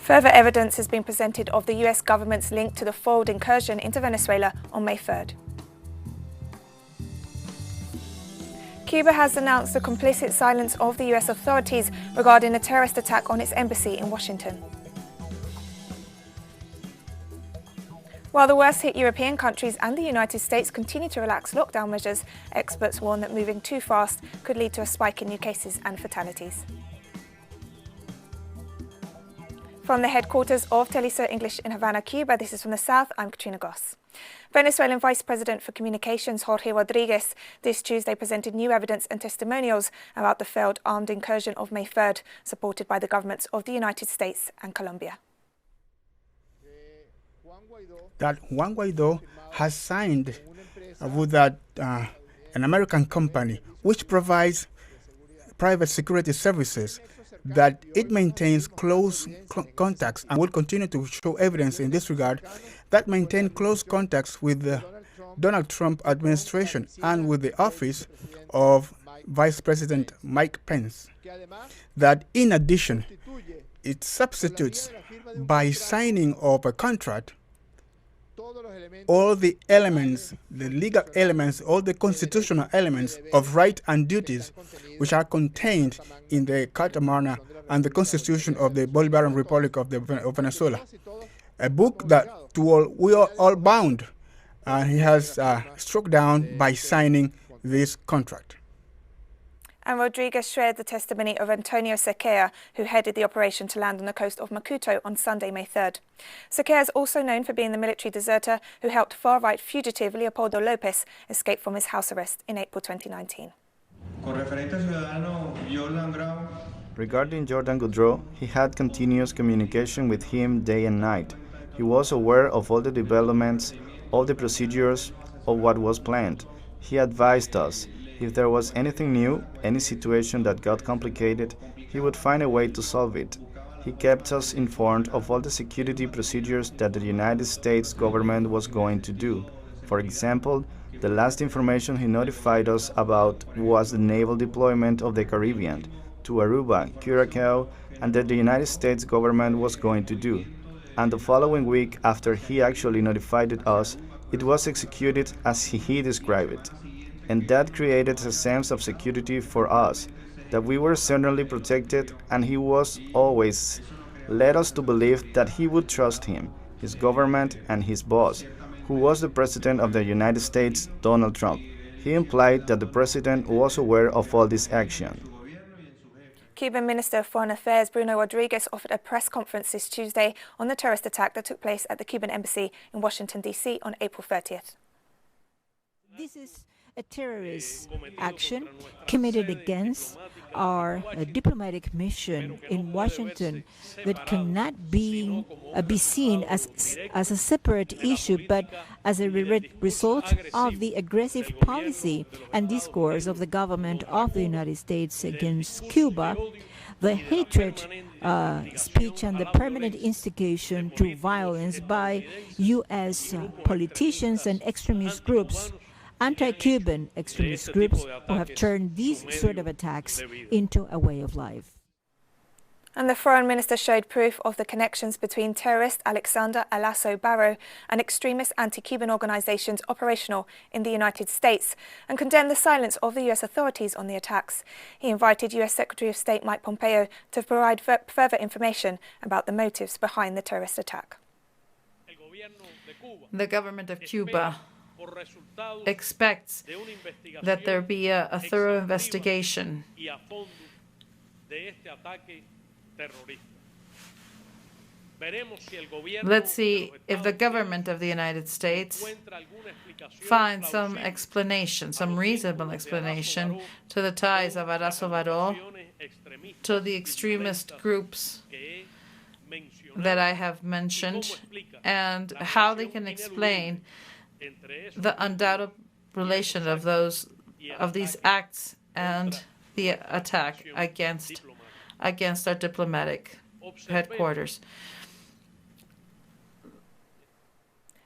Further evidence has been presented of the US government's link to the foiled incursion into Venezuela on May 3rd. Cuba has announced the complicit silence of the US authorities regarding a terrorist attack on its embassy in Washington. While the worst hit European countries and the United States continue to relax lockdown measures, experts warn that moving too fast could lead to a spike in new cases and fatalities. From the headquarters of Telesur English in Havana, Cuba, this is From the South, I'm Katrina Goss. Venezuelan Vice President for Communications Jorge Rodriguez this Tuesday presented new evidence and testimonials about the failed armed incursion of May 3rd, supported by the governments of the United States and Colombia. That Juan Guaidó has signed with an American company which provides private security services, that it maintains close contacts and will continue to show evidence in this regard, that maintain close contacts with the Donald Trump administration and with the office of Vice President Mike Pence. That in addition, it substitutes by signing of a contract all the elements, the legal elements, all the constitutional elements of rights and duties which are contained in the Carta Magna and the Constitution of the Bolivarian Republic of Venezuela. A book that we are all bound, and he has struck down by signing this contract. And Rodriguez shared the testimony of Antonio Sequeira, who headed the operation to land on the coast of Macuto on Sunday, May 3rd. Sequeira is also known for being the military deserter who helped far-right fugitive Leopoldo Lopez escape from his house arrest in April 2019. Regarding Jordan Goudreau, he had continuous communication with him day and night. He was aware of all the developments, all the procedures, of what was planned. He advised us. If there was anything new, any situation that got complicated, he would find a way to solve it. He kept us informed of all the security procedures that the United States government was going to do. For example, the last information he notified us about was the naval deployment of the Caribbean to Aruba, Curacao, and that the United States government was going to do. And the following week, after he actually notified us, it was executed as he described it. And that created a sense of security for us, that we were certainly protected, and he was always led us to believe that he would trust him, his government, and his boss, who was the President of the United States, Donald Trump. He implied that the President was aware of all this action. Cuban Minister of Foreign Affairs Bruno Rodriguez offered a press conference this Tuesday on the terrorist attack that took place at the Cuban embassy in Washington, D.C. on April 30th. This is a terrorist action committed against our diplomatic mission in Washington that cannot be seen as a separate issue, but as a result of the aggressive policy and discourse of the government of the United States against Cuba, the hatred speech and the permanent instigation to violence by U.S. politicians and extremist groups, anti-Cuban extremist groups who have turned these sort of attacks into a way of life. And the foreign minister showed proof of the connections between terrorist Alexander Alasso Barro and extremist anti-Cuban organizations operational in the United States and condemned the silence of the U.S. authorities on the attacks. He invited U.S. Secretary of State Mike Pompeo to provide further information about the motives behind the terrorist attack. The government of Cuba expects that there be a thorough investigation Let's see if the government of the United States finds some explanation, some reasonable explanation to the ties of Alasso Barro to the extremist groups that I have mentioned, and how they can explain the undoubted relation of these acts and the attack against our diplomatic headquarters.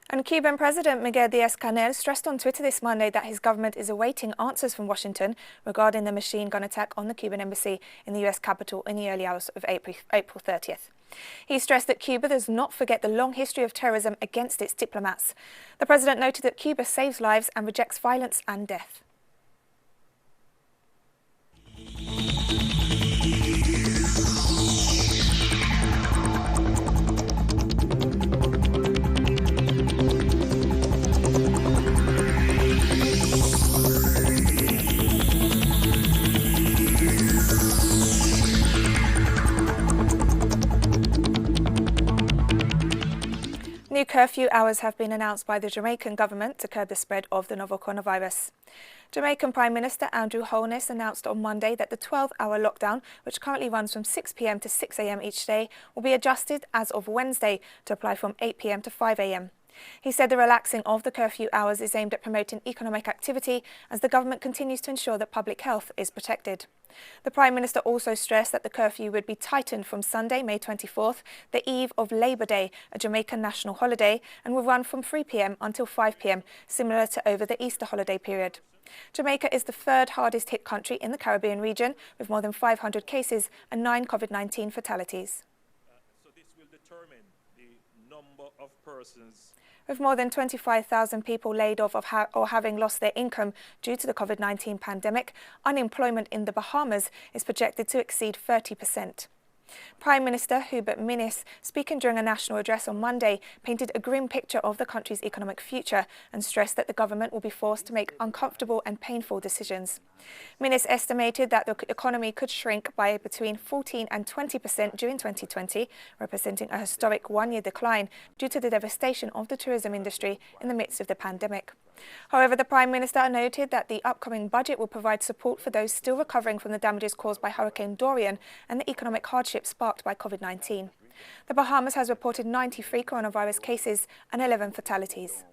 And Cuban President Miguel Díaz-Canel stressed on Twitter this Monday that his government is awaiting answers from Washington regarding the machine gun attack on the Cuban embassy in the US capital in the early hours of April 30th. He stressed that Cuba does not forget the long history of terrorism against its diplomats. The president noted that Cuba saves lives and rejects violence and death. New curfew hours have been announced by the Jamaican government to curb the spread of the novel coronavirus. Jamaican Prime Minister Andrew Holness announced on Monday that the 12-hour lockdown, which currently runs from 6 p.m. to 6 a.m. each day, will be adjusted as of Wednesday to apply from 8 p.m. to 5 a.m. He said the relaxing of the curfew hours is aimed at promoting economic activity as the government continues to ensure that public health is protected. The Prime Minister also stressed that the curfew would be tightened from Sunday, May 24th, the eve of Labour Day, a Jamaican national holiday, and will run from 3 p.m. until 5 p.m, similar to over the Easter holiday period. Jamaica is the third hardest hit country in the Caribbean region, with more than 500 cases and 9 COVID-19 fatalities. So this will determine the number of persons. With more than 25,000 people laid off or having lost their income due to the COVID-19 pandemic, unemployment in the Bahamas is projected to exceed 30%. Prime Minister Hubert Minnis, speaking during a national address on Monday, painted a grim picture of the country's economic future and stressed that the government will be forced to make uncomfortable and painful decisions. Minnis estimated that the economy could shrink by between 14% and 20% during 2020, representing a historic one-year decline due to the devastation of the tourism industry in the midst of the pandemic. However, the Prime Minister noted that the upcoming budget will provide support for those still recovering from the damages caused by Hurricane Dorian and the economic hardship sparked by COVID-19. The Bahamas has reported 93 coronavirus cases and 11 fatalities.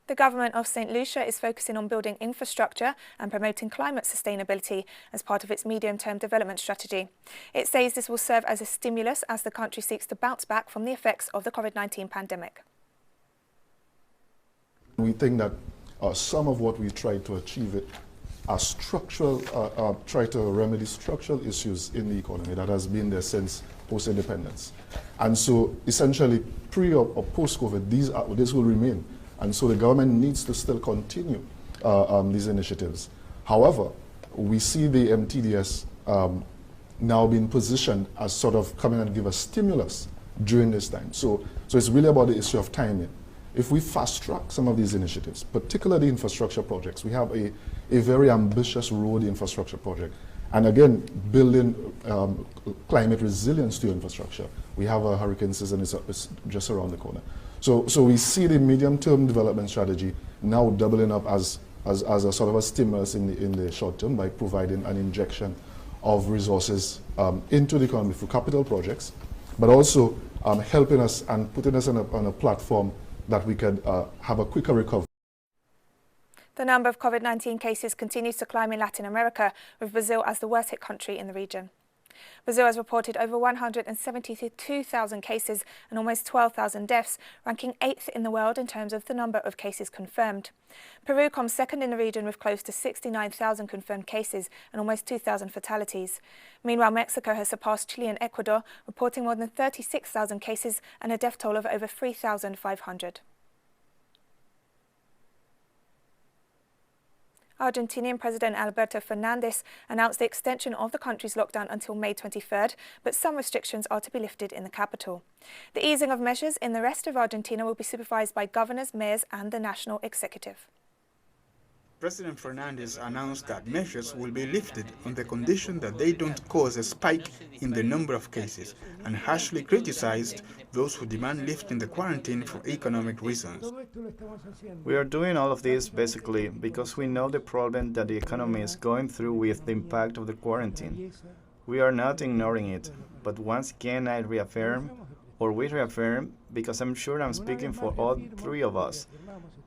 The government of St. Lucia is focusing on building infrastructure and promoting climate sustainability as part of its medium-term development strategy. It says this will serve as a stimulus as the country seeks to bounce back from the effects of the COVID-19 pandemic. We think that some of what we try to achieve are structural, try to remedy structural issues in the economy that has been there since post-independence. And so essentially pre or post-COVID, this will remain. And so the government needs to still continue these initiatives. However, we see the MTDS now being positioned as sort of coming and give a stimulus during this time. So it's really about the issue of timing. If we fast-track some of these initiatives, particularly infrastructure projects, we have a very ambitious road infrastructure project. And again, building climate resilience to infrastructure. We have a hurricane season is just around the corner. So we see the medium-term development strategy now doubling up as a sort of a stimulus in the short term by providing an injection of resources into the economy through capital projects, but also helping us and putting us on a platform that we could have a quicker recovery. The number of COVID-19 cases continues to climb in Latin America, with Brazil as the worst hit country in the region. Brazil has reported over 172,000 cases and almost 12,000 deaths, ranking 8th in the world in terms of the number of cases confirmed. Peru comes second in the region with close to 69,000 confirmed cases and almost 2,000 fatalities. Meanwhile, Mexico has surpassed Chile and Ecuador, reporting more than 36,000 cases and a death toll of over 3,500. Argentinian President Alberto Fernandez announced the extension of the country's lockdown until May 23rd, but some restrictions are to be lifted in the capital. The easing of measures in the rest of Argentina will be supervised by governors, mayors and the national executive. President Fernandez announced that measures will be lifted on the condition that they don't cause a spike in the number of cases, and harshly criticized those who demand lifting the quarantine for economic reasons. We are doing all of this basically because we know the problem that the economy is going through with the impact of the quarantine. We are not ignoring it, but once again we reaffirm, because I'm sure I'm speaking for all three of us,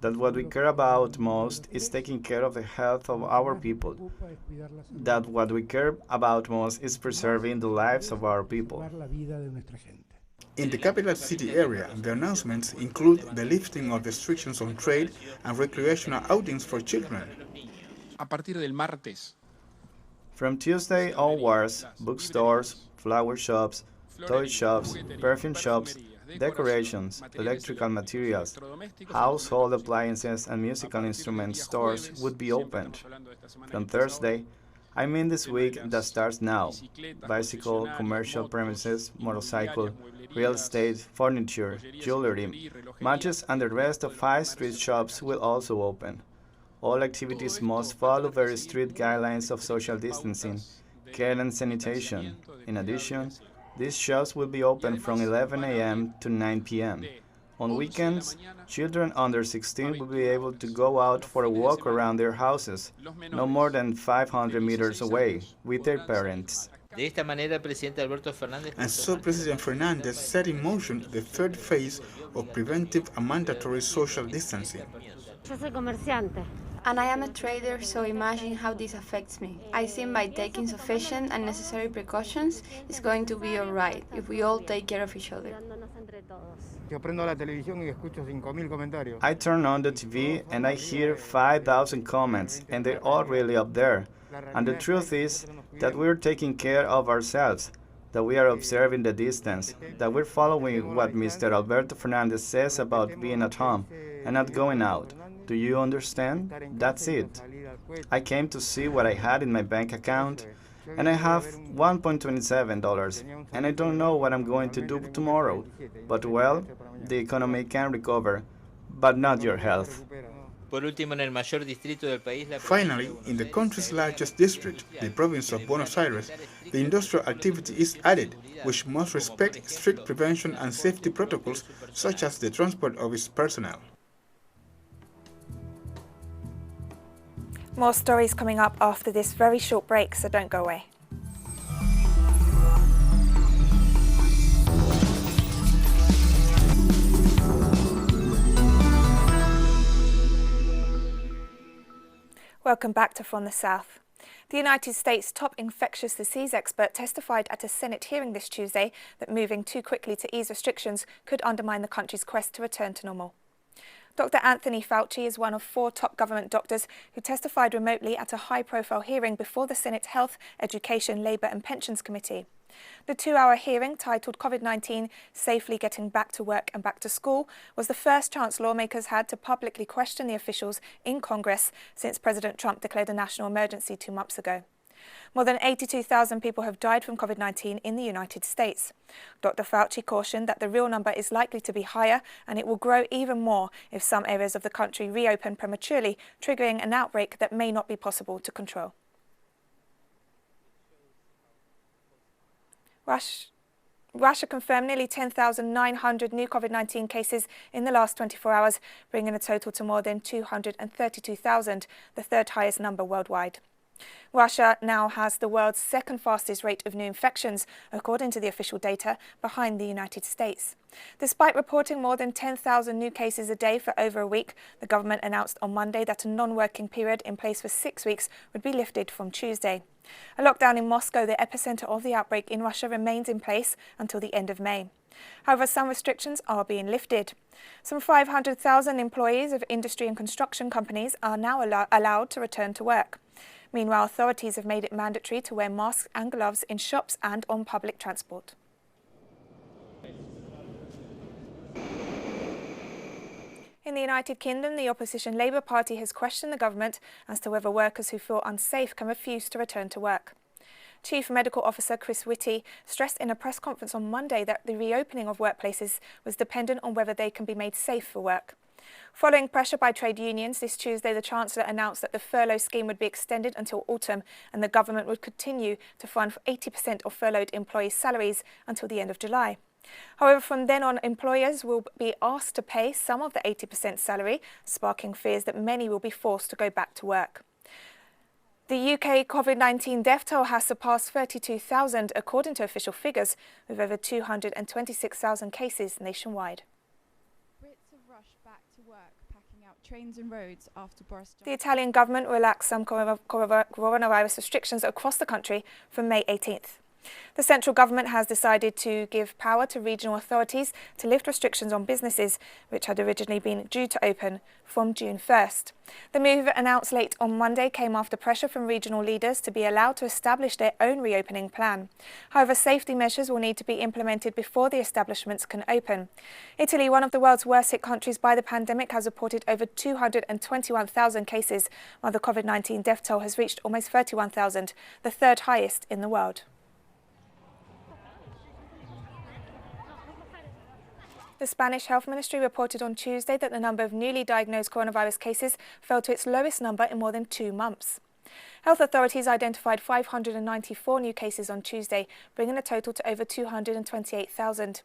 that what we care about most is taking care of the health of our people. That what we care about most is preserving the lives of our people. In the capital city area, the announcements include the lifting of restrictions on trade and recreational outings for children. A partir del martes. From Tuesday onwards, bookstores, flower shops, toy shops, perfume shops, decorations, electrical materials, household appliances, and musical instrument stores would be opened. From Thursday, I mean this week that starts now, bicycle, commercial premises, motorcycle, real estate, furniture, jewelry, matches, and the rest of high street shops will also open. All activities must follow very strict guidelines of social distancing, care and sanitation. In addition, these shops will be open from 11 a.m. to 9 p.m. On weekends, children under 16 will be able to go out for a walk around their houses, no more than 500 meters away, with their parents. And so President Fernandez set in motion the third phase of preventive and mandatory social distancing. And I am a trader, so imagine how this affects me. I think by taking sufficient and necessary precautions, it's going to be alright if we all take care of each other. I turn on the TV and I hear 5,000 comments, and they're all really up there. And the truth is that we're taking care of ourselves, that we are observing the distance, that we're following what Mr. Alberto Fernandez says about being at home and not going out. Do you understand? That's it. I came to see what I had in my bank account, and I have $1.27, and I don't know what I'm going to do tomorrow. But well, the economy can recover, but not your health. Finally, in the country's largest district, the province of Buenos Aires, the industrial activity is added, which must respect strict prevention and safety protocols, such as the transport of its personnel. More stories coming up after this very short break, so don't go away. Welcome back to From the South. The United States' top infectious disease expert testified at a Senate hearing this Tuesday that moving too quickly to ease restrictions could undermine the country's quest to return to normal. Dr. Anthony Fauci is one of 4 top government doctors who testified remotely at a high-profile hearing before the Senate Health, Education, Labour and Pensions Committee. The 2-hour hearing, titled COVID-19 Safely Getting Back to Work and Back to School, was the first chance lawmakers had to publicly question the officials in Congress since President Trump declared a national emergency 2 months ago. More than 82,000 people have died from COVID-19 in the United States. Dr. Fauci cautioned that the real number is likely to be higher and it will grow even more if some areas of the country reopen prematurely, triggering an outbreak that may not be possible to control. Russia confirmed nearly 10,900 new COVID-19 cases in the last 24 hours, bringing the total to more than 232,000, the third highest number worldwide. Russia now has the world's second fastest rate of new infections, according to the official data, behind the United States. Despite reporting more than 10,000 new cases a day for over a week, the government announced on Monday that a non-working period in place for 6 weeks would be lifted from Tuesday. A lockdown in Moscow, the epicenter of the outbreak in Russia, remains in place until the end of May. However, some restrictions are being lifted. Some 500,000 employees of industry and construction companies are now allowed to return to work. Meanwhile, authorities have made it mandatory to wear masks and gloves in shops and on public transport. In the United Kingdom, the opposition Labour Party has questioned the government as to whether workers who feel unsafe can refuse to return to work. Chief Medical Officer Chris Whitty stressed in a press conference on Monday that the reopening of workplaces was dependent on whether they can be made safe for work. Following pressure by trade unions, this Tuesday the Chancellor announced that the furlough scheme would be extended until autumn and the government would continue to fund 80% of furloughed employees' salaries until the end of July. However, from then on, employers will be asked to pay some of the 80% salary, sparking fears that many will be forced to go back to work. The UK COVID-19 death toll has surpassed 32,000 according to official figures, with over 226,000 cases nationwide. Trains and roads after Boris Johnson. The Italian government relaxed some coronavirus restrictions across the country from May 18th. The central government has decided to give power to regional authorities to lift restrictions on businesses, which had originally been due to open from June 1st. The move, announced late on Monday, came after pressure from regional leaders to be allowed to establish their own reopening plan. However, safety measures will need to be implemented before the establishments can open. Italy, one of the world's worst hit countries by the pandemic, has reported over 221,000 cases, while the COVID-19 death toll has reached almost 31,000, the third highest in the world. The Spanish Health Ministry reported on Tuesday that the number of newly diagnosed coronavirus cases fell to its lowest number in more than 2 months. Health authorities identified 594 new cases on Tuesday, bringing the total to over 228,000.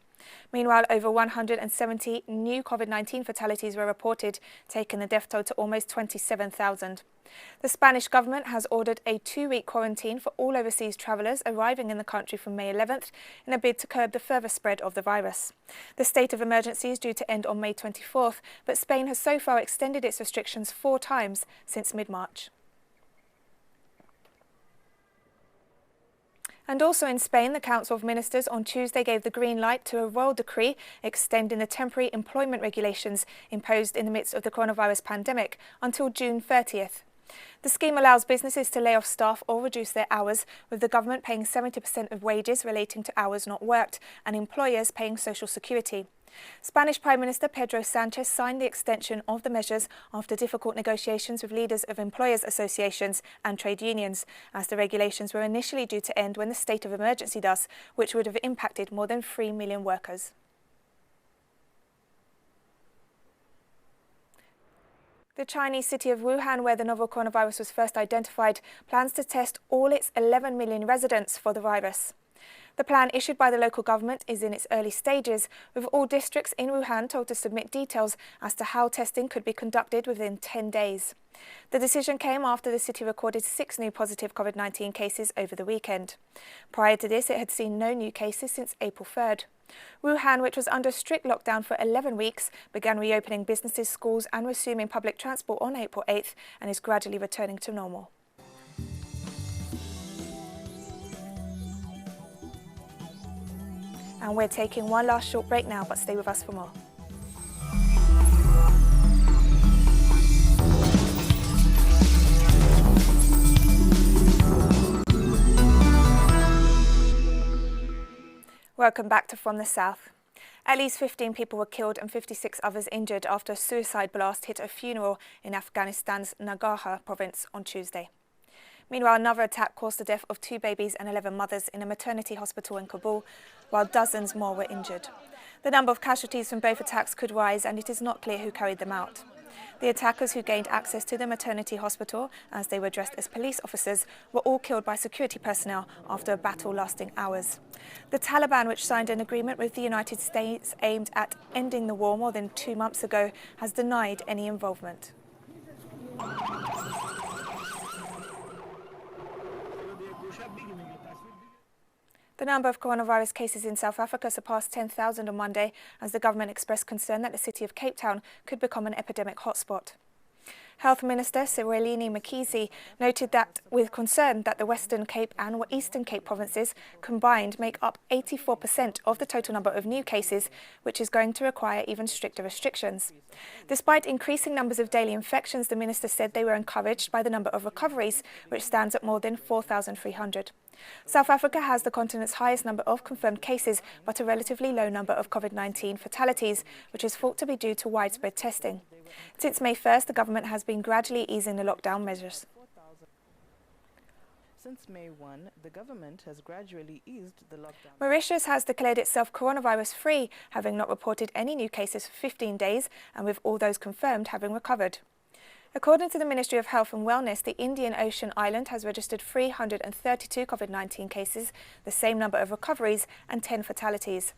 Meanwhile, over 170 new COVID-19 fatalities were reported, taking the death toll to almost 27,000. The Spanish government has ordered a 2-week quarantine for all overseas travellers arriving in the country from May 11th in a bid to curb the further spread of the virus. The state of emergency is due to end on May 24th, but Spain has so far extended its restrictions 4 times since mid-March. And also in Spain, the Council of Ministers on Tuesday gave the green light to a royal decree extending the temporary employment regulations imposed in the midst of the coronavirus pandemic until June 30th. The scheme allows businesses to lay off staff or reduce their hours, with the government paying 70% of wages relating to hours not worked and employers paying social security. Spanish Prime Minister Pedro Sánchez signed the extension of the measures after difficult negotiations with leaders of employers' associations and trade unions, as the regulations were initially due to end when the state of emergency does, which would have impacted more than 3 million workers. The Chinese city of Wuhan, where the novel coronavirus was first identified, plans to test all its 11 million residents for the virus. The plan issued by the local government is in its early stages, with all districts in Wuhan told to submit details as to how testing could be conducted within 10 days. The decision came after the city recorded 6 new positive COVID-19 cases over the weekend. Prior to this, it had seen no new cases since April 3rd. Wuhan, which was under strict lockdown for 11 weeks, began reopening businesses, schools and resuming public transport on April 8th and is gradually returning to normal. And we're taking one last short break now, but stay with us for more. Welcome back to From the South. At least 15 people were killed and 56 others injured after a suicide blast hit a funeral in Afghanistan's Nangarhar province on Tuesday. Meanwhile, another attack caused the death of 2 babies and 11 mothers in a maternity hospital in Kabul, while dozens more were injured. The number of casualties from both attacks could rise, and it is not clear who carried them out. The attackers, who gained access to the maternity hospital as they were dressed as police officers, were all killed by security personnel after a battle lasting hours. The Taliban, which signed an agreement with the United States aimed at ending the war more than 2 months ago, has denied any involvement. The number of coronavirus cases in South Africa surpassed 10,000 on Monday as the government expressed concern that the city of Cape Town could become an epidemic hotspot. Health Minister Sireleni Mkhize noted that with concern that the Western Cape and Eastern Cape provinces combined make up 84% of the total number of new cases, which is going to require even stricter restrictions. Despite increasing numbers of daily infections, the minister said they were encouraged by the number of recoveries, which stands at more than 4,300. South Africa has the continent's highest number of confirmed cases, but a relatively low number of COVID-19 fatalities, which is thought to be due to widespread testing. Since May 1st, the government has been gradually easing the lockdown measures. Since May 1, the government has gradually eased the lockdown. Mauritius has declared itself coronavirus-free, having not reported any new cases for 15 days, and with all those confirmed having recovered. According to the Ministry of Health and Wellness, the Indian Ocean island has registered 332 COVID-19 cases, the same number of recoveries and 10 fatalities.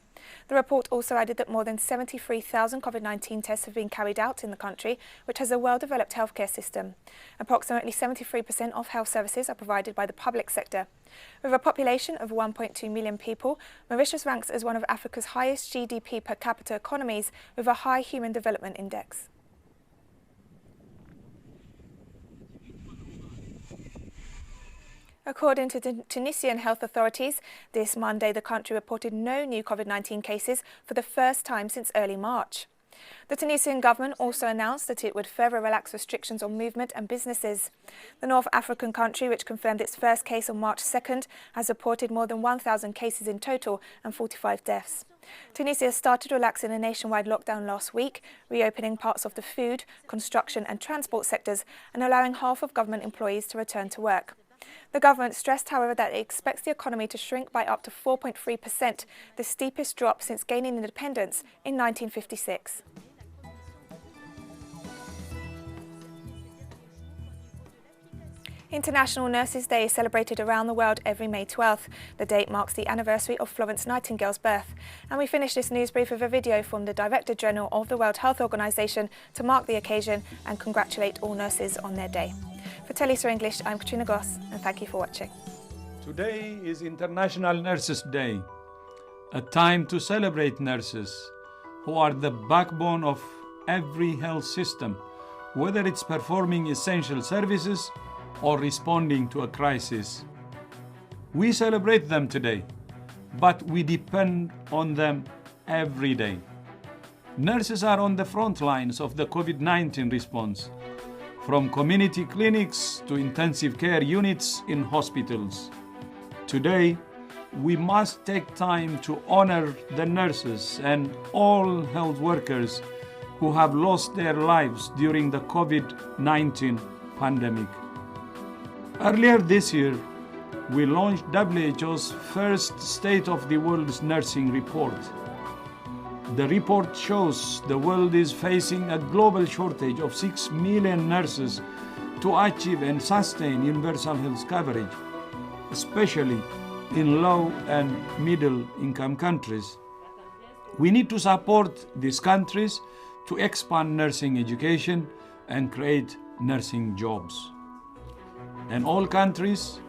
The report also added that more than 73,000 COVID-19 tests have been carried out in the country, which has a well-developed healthcare system. Approximately 73% of health services are provided by the public sector. With a population of 1.2 million people, Mauritius ranks as one of Africa's highest GDP per capita economies with a high Human Development Index. According to the Tunisian health authorities, this Monday the country reported no new COVID-19 cases for the first time since early March. The Tunisian government also announced that it would further relax restrictions on movement and businesses. The North African country, which confirmed its first case on March 2nd, has reported more than 1,000 cases in total and 45 deaths. Tunisia started relaxing a nationwide lockdown last week, reopening parts of the food, construction and transport sectors and allowing half of government employees to return to work. The government stressed, however, that it expects the economy to shrink by up to 4.3%, the steepest drop since gaining independence in 1956. International Nurses Day is celebrated around the world every May 12th. The date marks the anniversary of Florence Nightingale's birth. And we finish this news brief with a video from the Director General of the World Health Organization to mark the occasion and congratulate all nurses on their day. For Telesur English, I'm Katrina Goss, and thank you for watching. Today is International Nurses Day, a time to celebrate nurses, who are the backbone of every health system, whether it's performing essential services or responding to a crisis. We celebrate them today, but we depend on them every day. Nurses are on the front lines of the COVID-19 response, from community clinics to intensive care units in hospitals. Today, we must take time to honor the nurses and all health workers who have lost their lives during the COVID-19 pandemic. Earlier this year, we launched WHO's first State of the World's Nursing Report. The report shows the world is facing a global shortage of 6 million nurses to achieve and sustain universal health coverage, especially in low and middle income countries. We need to support these countries to expand nursing education and create nursing jobs. And all countries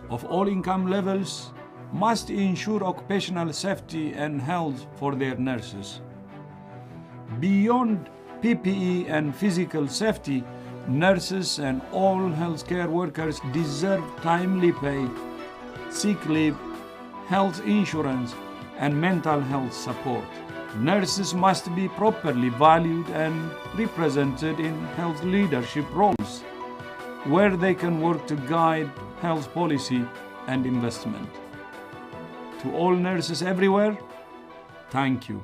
of all income levels must ensure occupational safety and health for their nurses. Beyond PPE and physical safety, nurses and all healthcare workers deserve timely pay, sick leave, health insurance, and mental health support. Nurses must be properly valued and represented in health leadership roles, where they can work to guide health policy and investment. To all nurses everywhere, thank you.